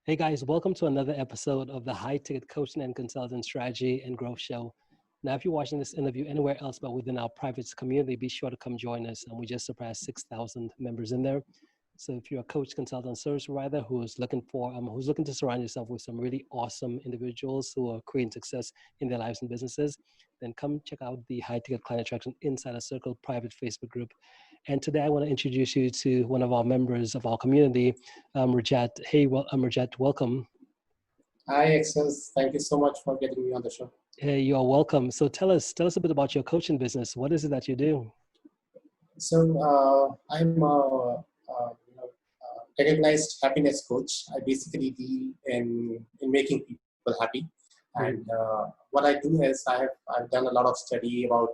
Hey guys, welcome to another episode of the High Ticket Coaching and Consulting Strategy and Growth Show. Now, if you're watching this interview anywhere else but within our private community, be sure to come join us. And we just surpassed 6,000 members in there. So if you're a coach, consultant, service provider who's looking to surround yourself with some really awesome individuals who are creating success in their lives and businesses, then come check out the High Ticket Client Attraction Insider Circle private Facebook group. And today I want to introduce you to one of our members of our community, Rajat. Hey, Rajat, welcome. Hi, Extus. Thank you so much for getting me on the show. Hey, you are welcome. So tell us a bit about your coaching business. What is it that you do? So I'm recognized happiness coach. I basically deal in making people happy. And what I do is I've done a lot of study about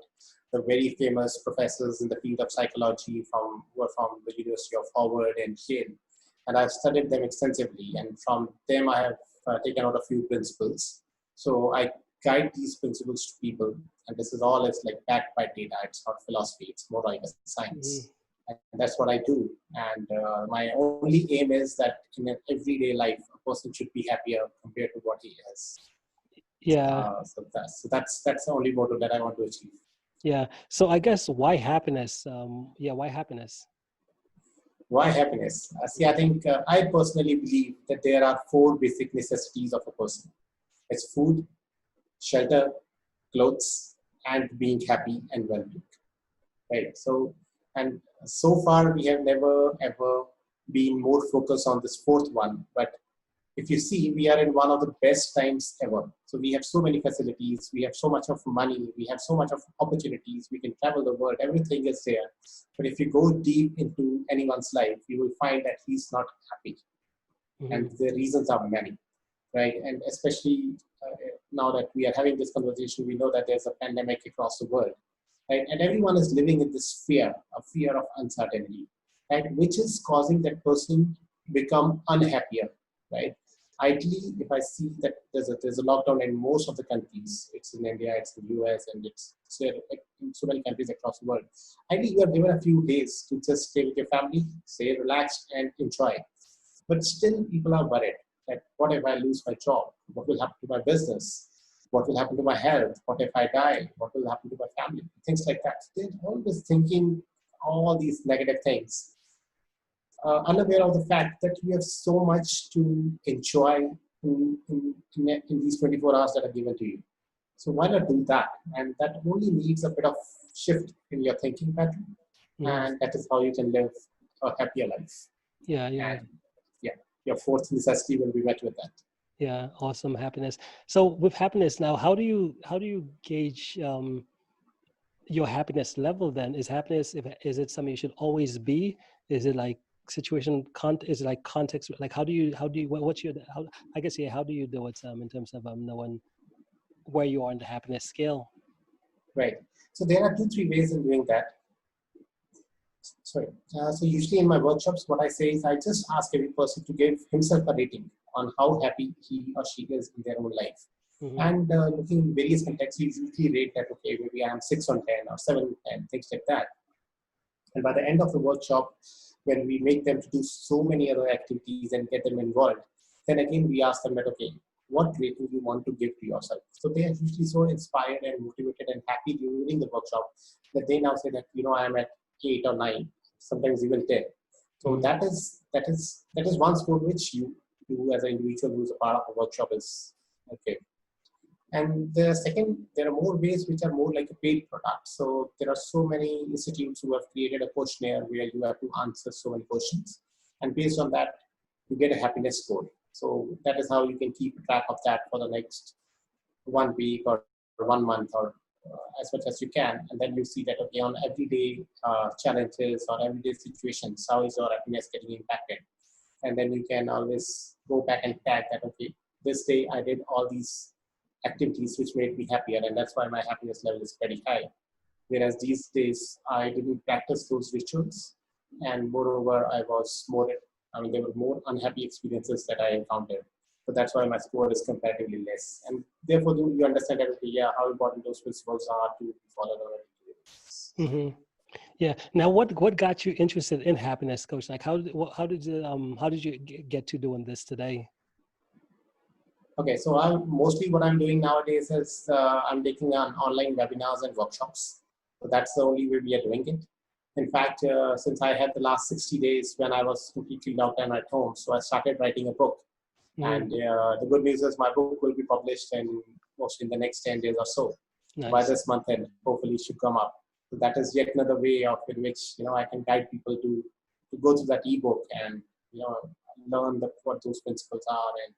the very famous professors in the field of psychology who are from the University of Harvard and Yale. And I've studied them extensively. And from them, I have taken out a few principles. So I guide these principles to people. And this is all is like backed by data. It's not philosophy. It's more like a science. And that's what I do. And my only aim is that in an everyday life, a person should be happier compared to what he is. Yeah. So that's the only motto that I want to achieve. Yeah. So I guess why happiness? Why happiness? Why happiness? I think I personally believe that there are four basic necessities of a person. It's food, shelter, clothes, and being happy and well-being. Right. So far we have never ever been more focused on this fourth one. But if you see, we are in one of the best times ever. So we have so many facilities, we have so much of money, we have so much of opportunities, we can travel the world, everything is there. But if you go deep into anyone's life, you will find that he's not happy. And the reasons are many, right? And especially now that we are having this conversation, we know that there's a pandemic across the world, right? And everyone is living in this fear, a fear of uncertainty, right? Which is causing that person become unhappier, right? Ideally, if I see that there's a lockdown in most of the countries, it's in India, it's in the US, and it's in so many countries across the world. Ideally, you are given a few days to just stay with your family, stay relaxed, and enjoy. But still, people are worried that what if I lose my job? What will happen to my business? What will happen to my health? What if I die? What will happen to my family? Things like that. They're always thinking all these negative things. Unaware of the fact that we have so much to enjoy in these 24 hours that are given to you. So why not do that? And that only needs a bit of shift in your thinking pattern. And that is how you can live a happier life. Yeah. And your fourth necessity will be met with that. Yeah, awesome. Happiness. So with happiness now, how do you gauge your happiness level then? Is it something you should always be? Is it like is it like context, like how do you what's your how do you do it in terms of knowing where you are in the happiness scale? Right. So there are 2-3 ways in doing that. So usually in my workshops, what I say is I just ask every person to give himself a rating on how happy he or she is in their own life. And looking in various contexts, we usually rate that, okay, maybe I'm 6 on 10 or 7 on 10, things like that. And by the end of the workshop, when we make them to do so many other activities and get them involved, then again, we ask them that, okay, what rating you want to give to yourself? So they are usually so inspired and motivated and happy during the workshop that they now say that, I am at 8 or 9, sometimes even 10. So that is one score which you as an individual who's a part of a workshop is okay. And the second, there are more ways which are more like a paid product. So there are so many institutes who have created a questionnaire where you have to answer so many questions. And based on that, you get a happiness score. So that is how you can keep track of that for the next 1 week or 1 month or as much as you can. And then you see that, okay, on everyday challenges or everyday situations, how is your happiness getting impacted? And then you can always go back and tag that, okay, this day I did all these activities which made me happier, and that's why my happiness level is very high. Whereas these days I didn't practice those rituals, and moreover there were more unhappy experiences that I encountered. So that's why my score is comparatively less. And therefore you understand that, okay, how important those principles are to follow the Yeah. Now, what got you interested in happiness, Coach? Like, how did you get to doing this today? Okay, so mostly what I'm doing nowadays is I'm taking on online webinars and workshops. So that's the only way we are doing it. In fact, since I had the last 60 days when I was completely locked down at home, so I started writing a book. And the good news is my book will be published in mostly in the next 10 days or so. By Nice. this month end, hopefully it should come up. So that is yet another way of in which I can guide people to go through that ebook and learn what those principles are and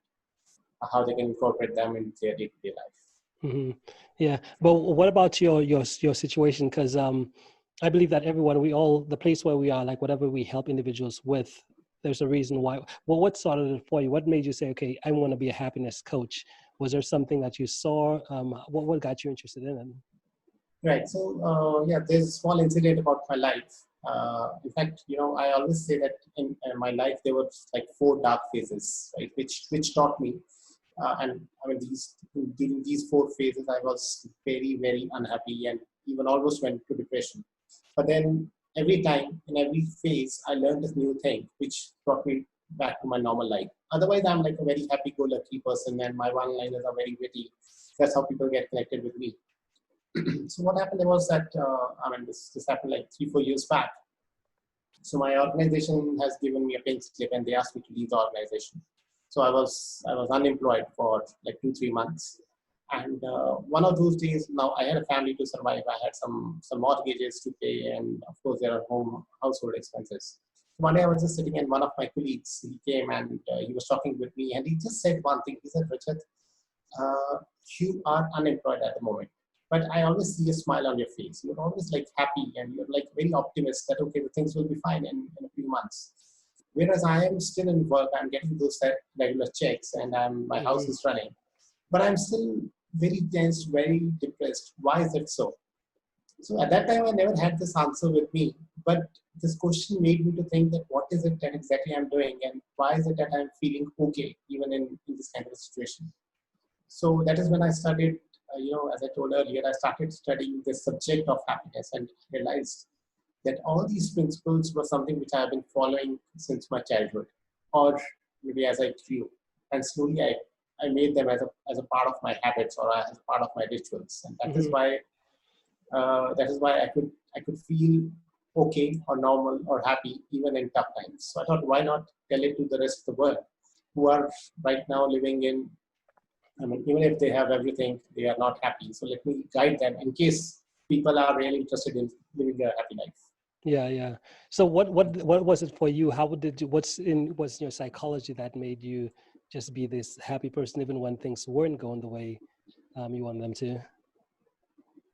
how they can incorporate them into their day-to-day life. Mm-hmm. Yeah, but what about your situation? Because I believe that everyone, we all, the place where we are, like whatever we help individuals with, there's a reason why. Well, what started it for you? What made you say, okay, I want to be a happiness coach? Was there something that you saw? What got you interested in it? Right. So yeah, there's a small incident about my life. In fact, I always say that in my life there were like 4 dark phases, right? Which taught me, and I mean during these 4 phases, I was very very unhappy and even almost went to depression. But then every time in every phase, I learned this new thing, which brought me back to my normal life. Otherwise, I'm like a very happy-go-lucky person, and my one-liners are very witty. That's how people get connected with me. So what happened was that this happened like 3-4 years back. So my organization has given me a pink slip, and they asked me to leave the organization. So I was unemployed for like 2-3 months, and one of those days, now I had a family to survive. I had some mortgages to pay, and of course there are household expenses. One day I was just sitting, and one of my colleagues, he came and he was talking with me, and he just said one thing. He said, "Richard, uh, you are unemployed at the moment, but I always see a smile on your face. You're always like happy and you're like very optimistic that okay, the things will be fine in a few months. Whereas I am still in work, I'm getting those regular checks and my house Mm-hmm. is running, but I'm still very tense, very depressed. Why is it so?" So at that time, I never had this answer with me, but this question made me to think that what is it that exactly I'm doing and why is it that I'm feeling okay even in this kind of a situation. So that is when I started, as I told earlier, I started studying the subject of happiness and realized that all these principles were something which I have been following since my childhood, or maybe as I grew. And slowly I made them as a part of my habits or as part of my rituals. And Mm-hmm. that is why I could feel okay or normal or happy even in tough times. So I thought, why not tell it to the rest of the world who are right now living in, I mean, even if they have everything, they are not happy. So let me guide them in case people are really interested in living a happy life. Yeah, yeah. So what was it for you? How did you, what's in your psychology that made you just be this happy person even when things weren't going the way you want them to?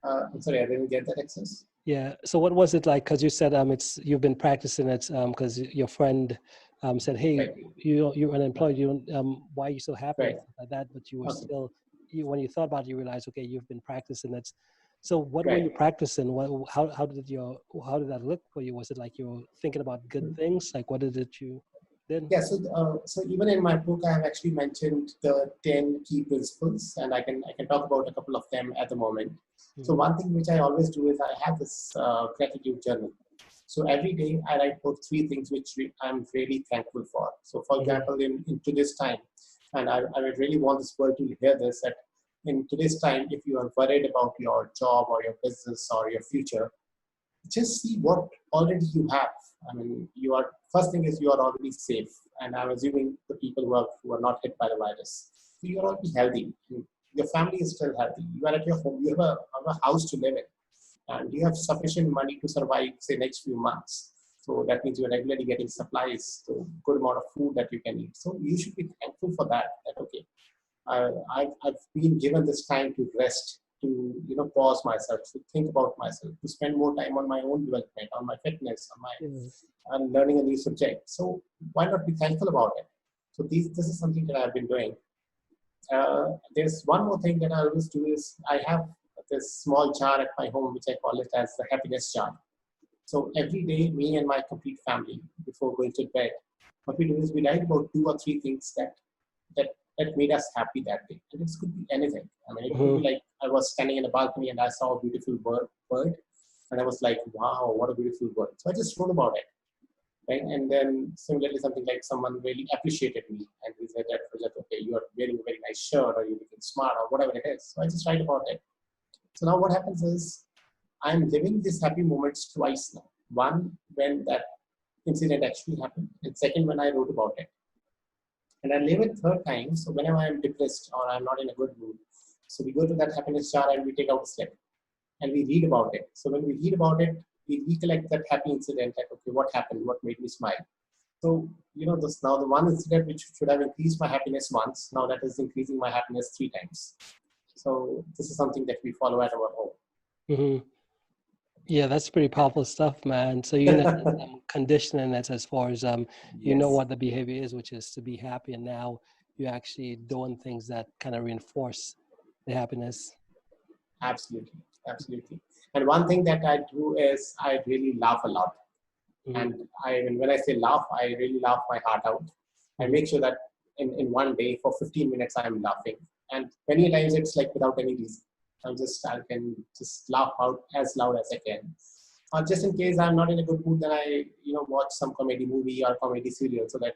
I'm sorry, I didn't get that access. Yeah. So what was it like? Because you said it's you've been practicing it because your friend said, "Hey, Right, you're unemployed. You don't, why are you so happy?" and right, stuff like that. But you were okay, still when you thought about it, you realized, okay, you've been practicing it. So what were you right. practicing? How did that look for you? Was it like you were thinking about good things? Like what did it you did? Yeah, so even in my book, I have actually mentioned the 10 key principles, and I can talk about a couple of them at the moment. So Mm-hmm. one thing which I always do is I have this gratitude journal. So every day I write about 3 things which I'm really thankful for. So for Mm-hmm. example, in today's time, and I would really want this world to hear this, that in today's time, if you are worried about your job or your business or your future, just see what already you have. I mean, you are first thing is you are already safe, and I'm assuming the people who are not hit by the virus, so you are already healthy. Your family is still healthy. You are at your home. You have a house to live in, and you have sufficient money to survive, say, next few months. So that means you're regularly getting supplies, so good amount of food that you can eat. So you should be thankful for that. That okay, I've been given this time to rest, to pause myself, to think about myself, to spend more time on my own development, on my fitness, Yeah. on learning a new subject. So why not be thankful about it? So this is something that I've been doing. There's one more thing that I always do is I have this small jar at my home which I call it as the happiness jar. So every day, me and my complete family, before going to bed, what we do is we write about 2 or 3 things that made us happy that day. And it could be anything. I mean, it could be Mm-hmm. like I was standing in a balcony and I saw a beautiful bird, and I was like, wow, what a beautiful bird. So I just wrote about it. right? And then similarly, something like someone really appreciated me and he said that, okay, you are wearing a very nice shirt or you're looking smart or whatever it is. So I just write about it. So now what happens is I'm living these happy moments twice now. One, when that incident actually happened, and second, when I wrote about it. And I live it third time. So whenever I'm depressed or I'm not in a good mood, so we go to that happiness jar and we take out a slip and we read about it. So when we read about it, we recollect that happy incident, like, okay, what happened? What made me smile? So, this now the one incident which should have increased my happiness once, now that is increasing my happiness 3 times. So this is something that we follow at our home. Mm-hmm. Yeah, that's pretty powerful stuff, man. So you know conditioning that's as far as you know Yes, what the behavior is, which is to be happy, and now you're actually doing things that kind of reinforce the happiness. absolutely, absolutely. And one thing that I do is I really laugh a lot. Mm-hmm. And when I say laugh, I really laugh my heart out. I Mm-hmm. make sure that in one day for 15 minutes I'm laughing. And many times it's like without any reason. I can just laugh out as loud as I can. Or just in case I'm not in a good mood, then I watch some comedy movie or comedy serial so that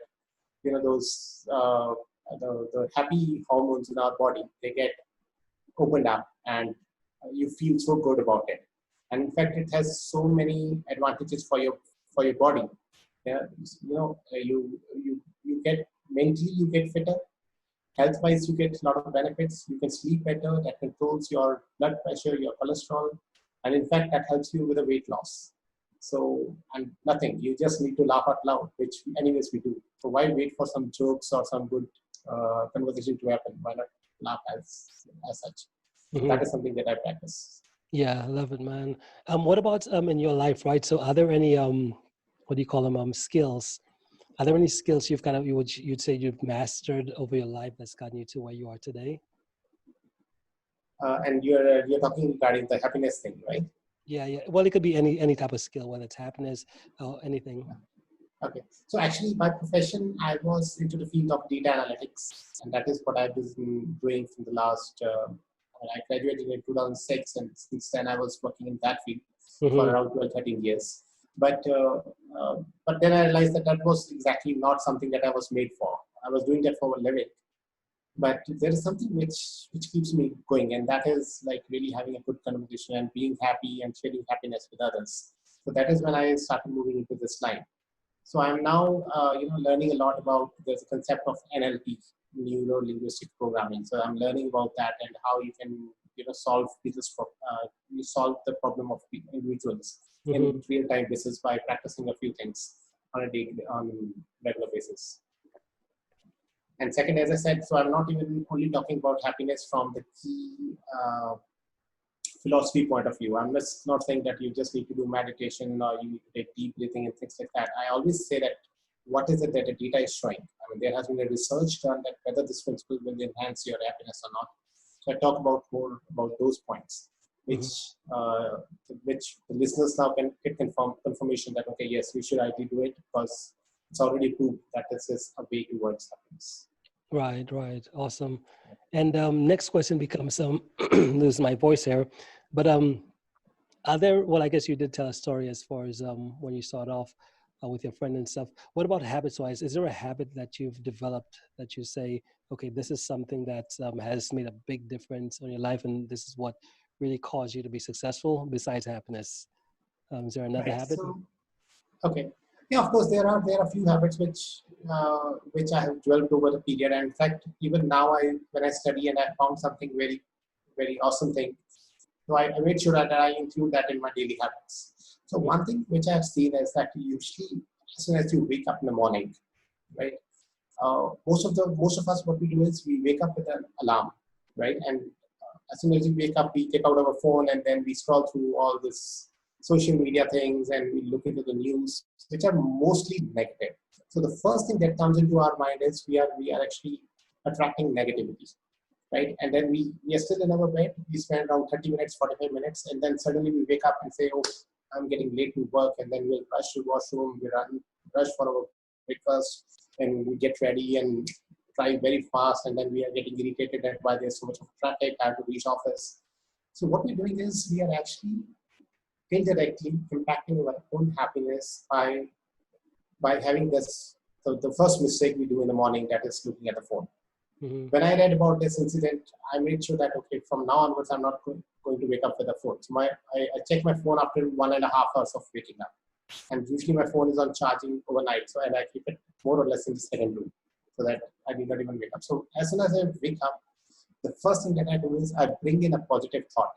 those the happy hormones in our body, they get opened up and you feel so good about it. And in fact, it has so many advantages for your body. Yeah, you get mentally, you get fitter. Health wise, you get a lot of benefits. You can sleep better. That controls your blood pressure, your cholesterol, and in fact that helps you with a weight loss. So, and nothing, you just need to laugh out loud, which anyways we do. So why wait for some jokes or some good conversation to happen? Why not laugh as such? So Mm-hmm. that is something that I practice. Yeah, I love it, man. What about in your life, right? So are there any what do you call them, skills? Are there any skills you've kind of you'd say you've mastered over your life that's gotten you to where you are today? And you're talking regarding the happiness thing, right? Yeah, yeah. Well, it could be any type of skill, whether it's happiness or anything. Okay. So actually, by profession, I was into the field of data analytics, and that is what I've been doing from the last. I graduated in 2006, and since then I was working in that field for Mm-hmm. around 12, 13 years. But uh, but then I realized that that was exactly not something that I was made for. I was doing that for a living, but there is something which keeps me going, and that is like really having a good conversation and being happy and sharing happiness with others. So that is when I started moving into this line. So I'm now, learning a lot about there's a concept of NLP, neuro linguistic programming. So I'm learning about that and how you can, solve you solve the problem of individuals Mm-hmm. in real time basis by practicing a few things on a daily, on regular basis. And second, as I said, so I'm not even only talking about happiness from the key philosophy point of view. I'm just not saying that you just need to do meditation or you need to take deep breathing and things like that. I always say that what is it that the data is showing? I mean, there has been a research done that whether this principle will enhance your happiness or not. So I talk about more about those points, which Mm-hmm. which the listeners now can get confirmation that okay, yes, we should ideally do it because it's already proved that this is a way towards happiness. Right, right. Awesome. And next question becomes lose my voice here, but are there, well, I guess you did tell a story as far as when you start off with your friend and stuff. What about habits wise? Is there a habit that you've developed that you say, okay, this is something that has made a big difference on your life and this is what really caused you to be successful besides happiness? Is there another Right. habit? So okay. Yeah, of course, there are a few habits which I have developed over the period. And in fact, even now, when I study and I found something very very awesome thing, so I made sure that I include that in my daily habits. So one thing which I've seen is that usually as soon as you wake up in the morning, right? Most of us what we do is we wake up with an alarm, right? And as soon as we wake up, we take out our phone and then we scroll through all this social media things and we look into the news, which are mostly negative. So the first thing that comes into our mind is we are actually attracting negativity, right? And then we are still in our bed. We spend around 30 minutes, 45 minutes, and then suddenly we wake up and say, "Oh, I'm getting late to work," and then we'll rush to washroom, rush for our breakfast, and we get ready and drive very fast, and then we are getting irritated at why there's so much of traffic. I have to reach office. So what we're doing is we are actually indirectly impacting our own happiness by by having this, so the first mistake we do in the morning, that is looking at the phone. Mm-hmm. When I read about this incident, I made sure that, okay, from now onwards, I'm not going to wake up with a phone. So I check my phone after 1.5 hours of waking up. And usually my phone is on charging overnight. So, and I keep it more or less in the second room so that I do not even wake up. So as soon as I wake up, the first thing that I do is I bring in a positive thought.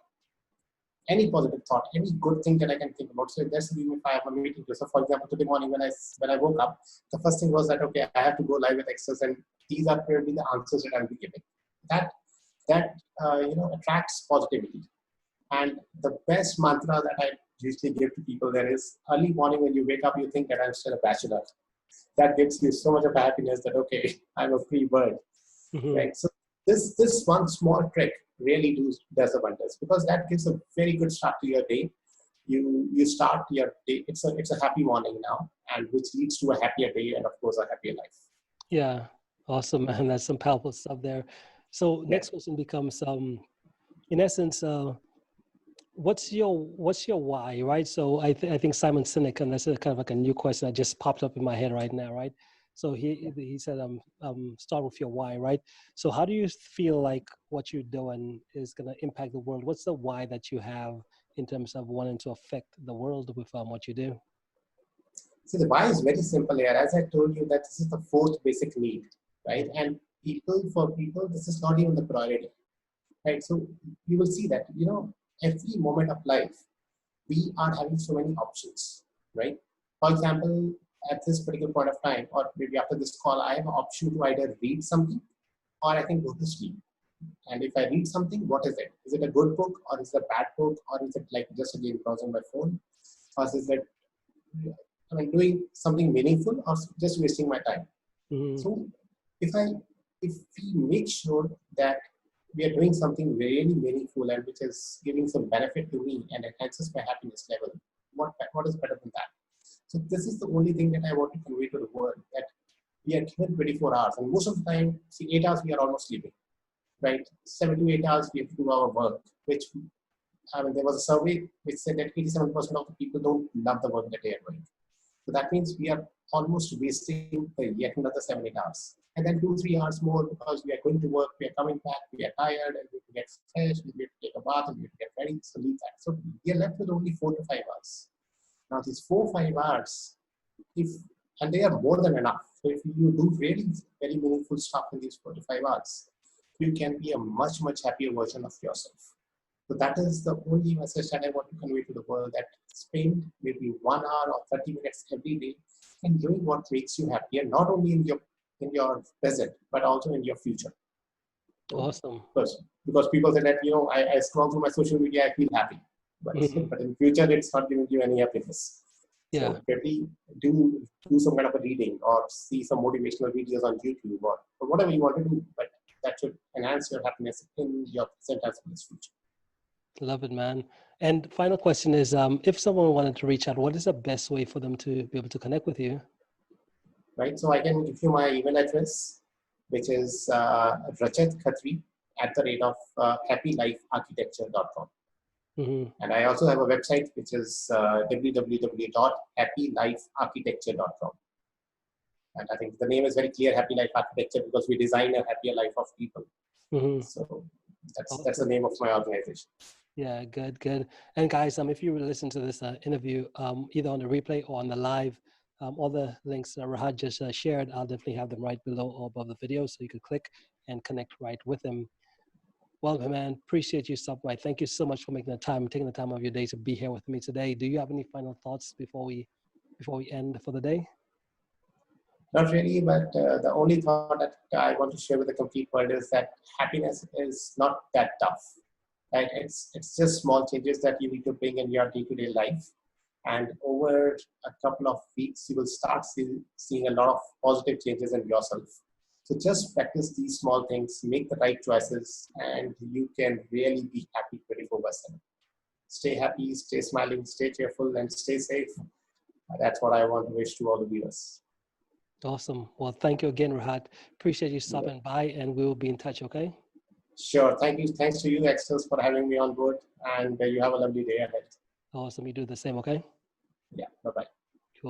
Any positive thought, any good thing that I can think about. So that's even if I have a meeting. So for example, today morning when I woke up, the first thing was that, okay, I have to go live with Extus, and these are probably the answers that I'll be giving. That attracts positivity. And the best mantra that I usually give to people there is, early morning when you wake up, you think that I'm still a bachelor. That gives you so much of happiness that, okay, I'm a free bird, Mm-hmm. right? So this one small trick really does the wonders, because that gives a very good start to your day. You start your day. It's a happy morning now, and which leads to a happier day and of course a happier life. Yeah, awesome, man. That's some powerful stuff there. So next Yeah. question becomes, in essence, what's your why, right? So I think Simon Sinek, and that's kind of like a new question that just popped up in my head right now, right? So he said, start with your why, right? So how do you feel like what you're doing is going to impact the world? What's the why that you have in terms of wanting to affect the world with what you do? See, the why is very simple here. As I told you, that this is the fourth basic need, right? And for people, this is not even the priority, right? So you will see that, every moment of life, we are having so many options, right? For example, at this particular point of time, or maybe after this call, I have an option to either read something or I can go to sleep. And if I read something, what is it? Is it a good book, or is it a bad book, or is it like just again browsing my phone, or is it doing something meaningful, or just wasting my time? Mm-hmm. So if we make sure that we are doing something really meaningful and which is giving some benefit to me and enhances my happiness level, what is better than that? So this is the only thing that I want to convey to the world, that we are given 24 hours, and most of the time, see, 8 hours we are almost sleeping, right? 7 to 8 hours we have to do our work, which, there was a survey which said that 87% of the people don't love the work that they are doing. So that means we are almost wasting yet another 7 8 hours. And then 2 3 hours more because we are going to work, we are coming back, we are tired, and we have to get fresh, we have to take a bath, and we have to get ready. So leave that. So we are left with only 4 to 5 hours. Now these 4 5 hours, and they are more than enough. So if you do really very meaningful stuff in these 4 to 5 hours, you can be a much, much happier version of yourself. So that is the only message that I want to convey to the world, that spend maybe 1 hour or 30 minutes every day in doing what makes you happier, not only in your present, but also in your future. Awesome. Because people say that, I scroll through my social media, I feel happy. But, Mm-hmm. but in future, it's not giving you any happiness. Yeah. So maybe do some kind of a reading or see some motivational videos on YouTube or whatever you want to do, but that should enhance your happiness in your present as well as future. Love it, man. And final question is, if someone wanted to reach out, what is the best way for them to be able to connect with you? Right, so I can give you my email address, which is rachat.khatri@happylifearchitecture.com. Mm-hmm. And I also have a website, which is www.happylifearchitecture.com. And I think the name is very clear, Happy Life Architecture, because we design a happier life of people. Mm-hmm. So that's the Awesome. name of my organization. Yeah, good. And guys, if you listen to this interview, either on the replay or on the live, all the links Rahat just shared, I'll definitely have them right below or above the video, so you can click and connect right with him. Well, man, appreciate you stopping by. Thank you so much for taking the time of your day to be here with me today. Do you have any final thoughts before we end for the day? Not really, but the only thought that I want to share with the complete world is that happiness is not that tough. Right? It's just small changes that you need to bring in your day-to-day life. And over a couple of weeks, you will start seeing a lot of positive changes in yourself. So just practice these small things, make the right choices, and you can really be happy 24/7. Stay happy, stay smiling, stay cheerful, and stay safe. That's what I want to wish to all the viewers. Awesome. Well, thank you again, Rahat. Appreciate you stopping by, and we will be in touch, okay? Sure. Thank you. Thanks to you, Extus, for having me on board. And you have a lovely day ahead. Awesome. You do the same, okay? Yeah. Bye-bye.